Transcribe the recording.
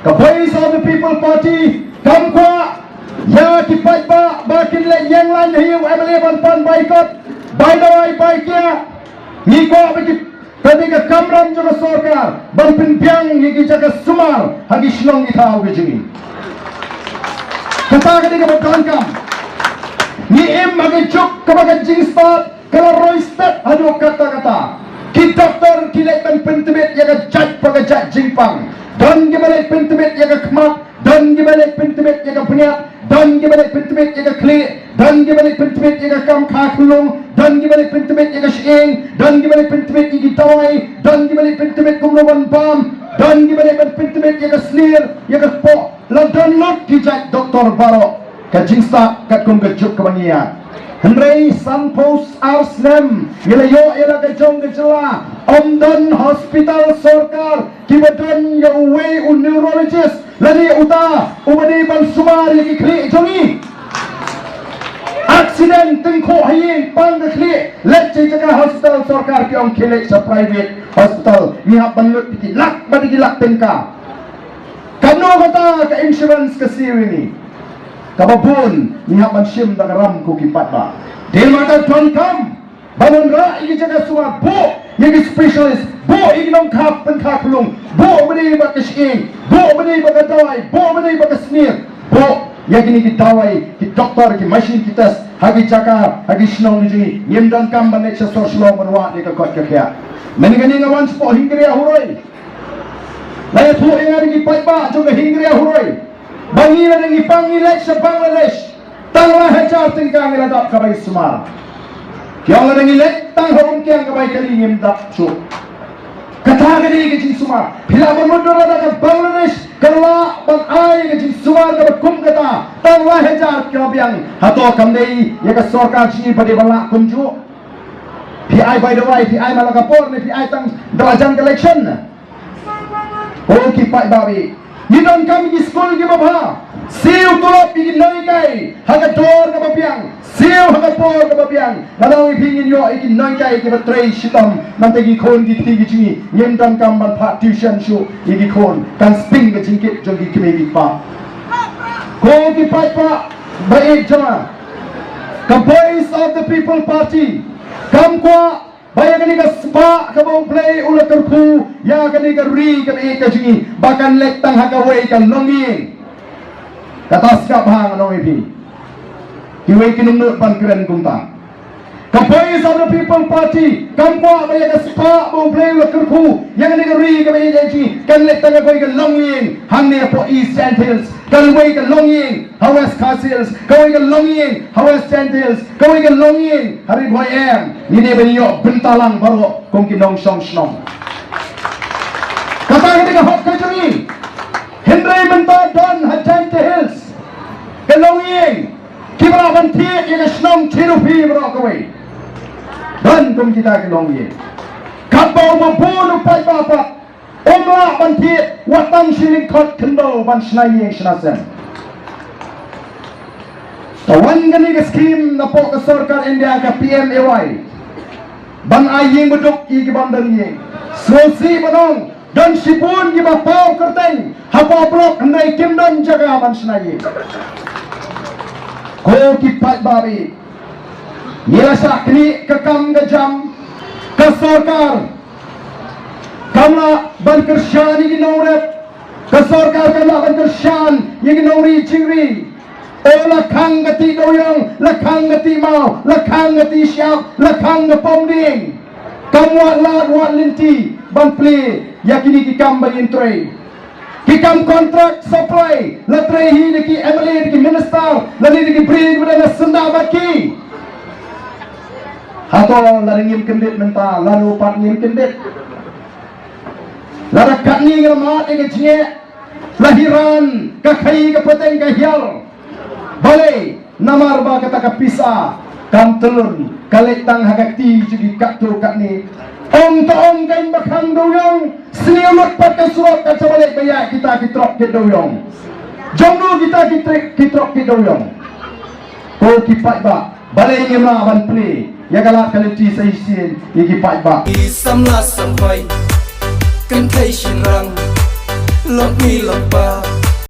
The voice of the People Party, Jingkwah, ya ki Paitbah, bakin le yang lain hiu emele ban boycott, by the way, by kia, ngiko bagi ketika kamram juga sorkar, ban pinpiang higi jaga sumar, hagi Shlong itau kejungi. Kata ketika berkangkam, ni hagi cuk kebaga Jingkwah, kalau roistet hadu kata-kata. Ki doktor kilek ban pentemit yaga jaj paga jaj Jingpang. Dan gimana pentemit yaga kemak, dan gimana pentemit yaga penyat, dan gimana pentemit yaga klik, dan gimana pentemit yaga kam kakulung, dan gimana pentemit yaga sying, dan gimana pentemit yaga tawai, dan gimana pentemit kumloban pam, dan gimana pentemit yaga slir, yaga pok, dan lot kijak doktor barok, ka Jingkwah kat kum kejuk kebangian. Henry Sanpos Arsnem Yelayo Yela Jong Gejela Omdan Hospital Sorkar Kibadan Yawe Neurologist Lani Uta Ubani Ban Sumar Yagi Kli Jongi Accident Tengko Hayin Pang Kli Let Jaga Hospital Sorkar Kiong Kilek sa private hospital Nihap Banlut Piti Lak Badi Gilak Tengka Kano kata ka insurance kasi ini kababun nihap mansyim dagaram ko kipatba del mata tuankam bangun ra igi jaga suat bo yagi specialist bo igi nong kap penkakulung bo bani bak kishing bo bani bak dawai bo bani bak smear bo yagi ni dawai ki doktor ki machine ki test hagi jaga hagi Shlong ni nyemdan kam banek sa Shlong banwa ni ka kot ka kya meningani ngawan spo hingri ahuroi laya thu engari ki Paitbah juga hingri ahuroi Bangila ng ipangilek sa Bangladesh Tangla hajar tingkang iladap kabay sumar Kiyong lang ilek Tang harum kiyang kabay kalingim dap su Kataga di kajing sumar Pila mamudura na ka Bangladesh Kala bang ay kajing sumar Kabag kum kata Tangla hajar kiyabiyang Hato kamday Yaga sorka chini padi bala Kumjuh PI by the way PI malakapor ni PI tang Dalajan collection Okay Paitbah Nidon kami di school di bawah, siu tulap di noikai, haga dor ke babiang, siu haga por ke babiang, kalau ipingin yo ikin noikai ke batray shitam, nanti gikon di tigi cini, nyendam kamban partition show, igikon, kan sping ke jingkit jogi kemegi pa. Kau di Paitbah, baik jama, the voice of the People Party, Jingkwah. Bayang kani ka spa ka bang play ulat terku ya kani ka ri ka ka jingi bakan lektang hakaway ka longi kata sikap hang no ipi hiway kinunut pan keren kuntang the voice of the People Party Jingkwah bayang ka spa bang play ulat terku ya kani ka ri ka ka jingi kan lektang hakaway ka longi hang ne po East Hills kan way ka longi Hawas Castles kaway ka longi Hawas Hills kaway ka longi hari boy em ini benyo bentalang baru kong kinong song snong kata ketika hok kajungi Henry bentar don Hajan Hills kelongi kibra banti yang snong cirupi baru kaway dan kong kita kelongi kapau mabunuh Paitbah Umrah banti watang siling kot kendo ban shnai shnasem Tawan gani ka scheme na po ka sarkar India ka PMAY ban aying beduk i gibandang yeng sosi banong dan sipun giba pau kerteng hapa blok hendai kimdan jaga ban shnai ko ki Paitbah nila sa kini kakam gajam ka sarkar Kamla ban kersyan yang ginauret Kesorkar kamla ban kersyan yang ginauri cingri O lakang gati doyong Lakang gati mau Lakang gati siap Lakang gapomding Kamwat lad wat linti Ban play Yakini kikam ban introy Kikam kontrak supply Latrehi diki MLA diki minister Lali diki beri kepada nasenda baki Hato laringim kendit mentah Lalu patngim kendit Lara kani ngamat yang kecil lahiran kakai kapateng kahial balai namar ba kata kapisa kam telun kalektang hagakti jadi kaktu kakni om taong kain bakang doyong seniamat pat kasurat kaca balik bayak kita kitrok ke doyong jongdu kita kitrok ke doyong ko ki Paitbah balai ngema ban play ya galak kaliti saisin ki Paitbah samla sampai kan kai shin rang Lok mi lok pa